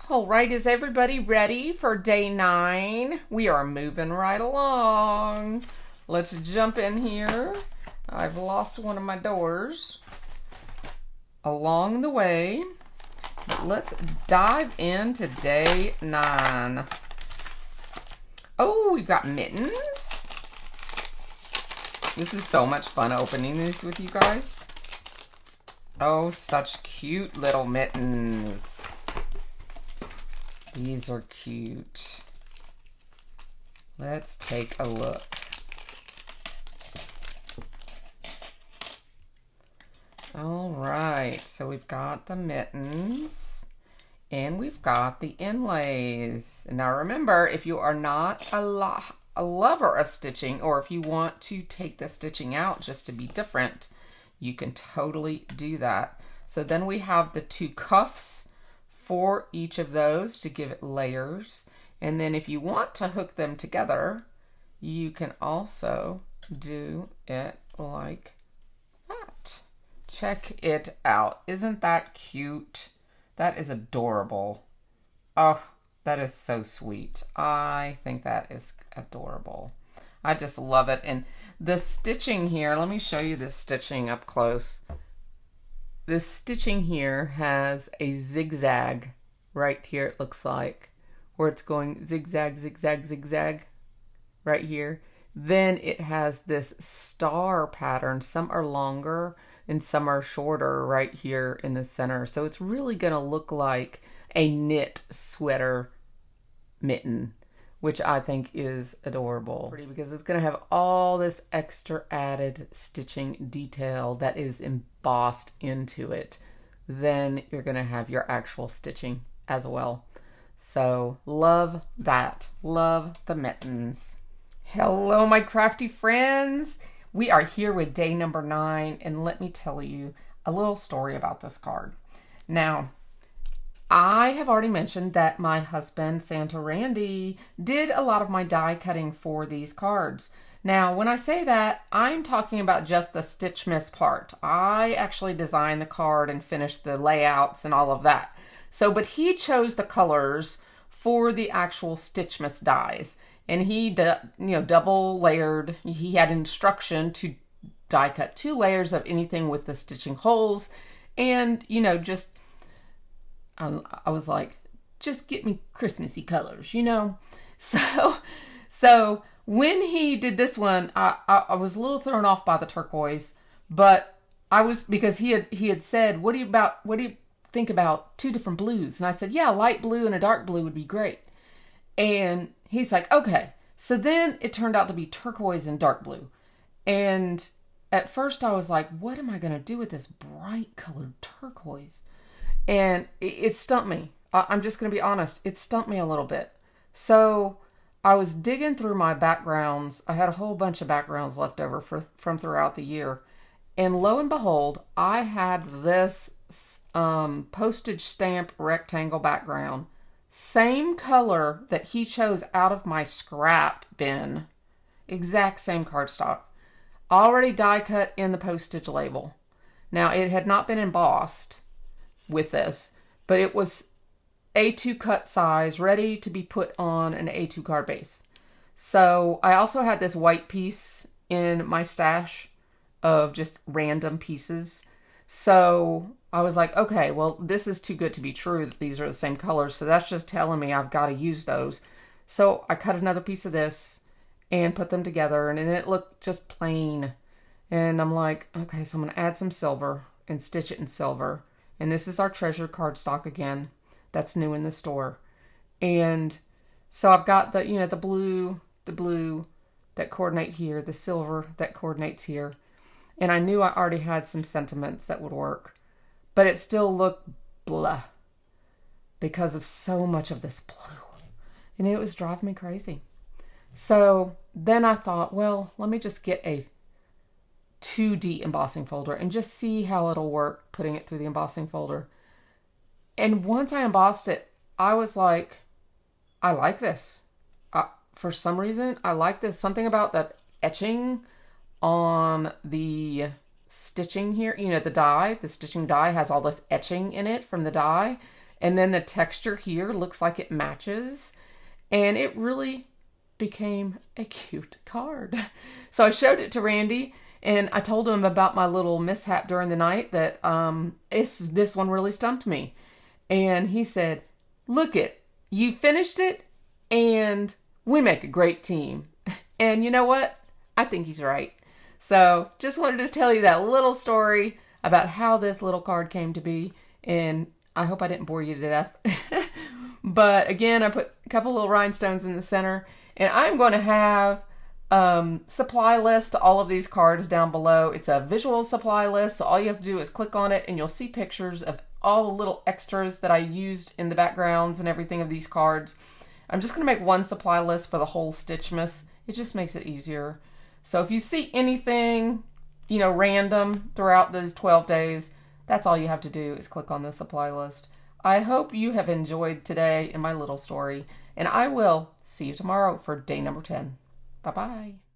All right, is everybody ready for day 9? We are moving right along. Let's jump in here. I've lost one of my doors along the way. But let's dive into day 9. Oh, we've got mittens. This is so much fun opening these with you guys. Oh, such cute little mittens. These are cute. Let's take a look. All right, so we've got the mittens and we've got the inlays. Now remember, if you are not a lover of stitching, or if you want to take the stitching out just to be different, you can totally do that. So then we have the 2 cuffs for each of those to give it layers. And then if you want to hook them together, you can also do it like that. Check it out. Isn't that cute? That is adorable. Oh, that is so sweet. I think that is adorable. I just love it. And the stitching here, let me show you this stitching up close. This stitching here has a zigzag right here, it looks like, where it's going zigzag, zigzag, zigzag right here. Then it has this star pattern. Some are longer and some are shorter right here in the center. So it's really going to look like a knit sweater mitten, which I think is adorable. Pretty, because it's going to have all this extra added stitching detail that is embossed into it. Then you're going to have your actual stitching as well. So love that. Love the mittens. Hello, my crafty friends. We are here with day number 9, and let me tell you a little story about this card. Now, I have already mentioned that my husband, Santa Randy, did a lot of my die cutting for these cards. Now, when I say that, I'm talking about just the Stitchmas part. I actually designed the card and finished the layouts and all of that. So, but he chose the colors for the actual Stitchmas dies. And he, double layered. He had instruction to die cut 2 layers of anything with the stitching holes. And, just I was like, just get me Christmassy colors, So when he did this one, I was a little thrown off by the turquoise, but because he had said, what do you think about 2 different blues? And I said, yeah, a light blue and a dark blue would be great. And he's like, okay. So then it turned out to be turquoise and dark blue. And at first I was like, what am I going to do with this bright colored turquoise? And it stumped me. I'm just going to be honest. It stumped me a little bit. So I was digging through my backgrounds. I had a whole bunch of backgrounds left over from throughout the year. And lo and behold, I had this postage stamp rectangle background. Same color that he chose out of my scrap bin. Exact same cardstock. Already die cut in the postage label. Now, it had not been embossed with this, but it was A2 cut size, ready to be put on an A2 card base. So I also had this white piece in my stash of just random pieces. So I was like, okay, well, this is too good to be true that these are the same colors. So that's just telling me I've got to use those. So I cut another piece of this and put them together, and then it looked just plain. And I'm like, okay, so I'm going to add some silver and stitch it in silver. And this is our treasure cardstock again. That's new in the store. And so I've got the, the blue that coordinate here, the silver that coordinates here. And I knew I already had some sentiments that would work. But it still looked blah because of so much of this blue. And it was driving me crazy. So then I thought, well, let me just get a 2D embossing folder and just see how it'll work putting it through the embossing folder. And once I embossed it, I was like, I like this. For some reason, I like this. Something about that etching on the stitching here, the die, the stitching die has all this etching in it from the die. And then the texture here looks like it matches. And it really became a cute card. So I showed it to Randy and I told him about my little mishap during the night that this one really stumped me. And he said, look it, you finished it and we make a great team. And you know what? I think he's right. So just wanted to tell you that little story about how this little card came to be. And I hope I didn't bore you to death. But again, I put a couple little rhinestones in the center. And I'm going to have supply list to all of these cards down below. It's a visual supply list, so all you have to do is click on it and you'll see pictures of all the little extras that I used in the backgrounds and everything of these cards. I'm just going to make one supply list for the whole Stitchmas. It just makes it easier. So if you see anything, you know, random throughout these 12 days, that's all you have to do is click on the supply list. I hope you have enjoyed today in my little story, and I will see you tomorrow for day number 10. Bye-bye.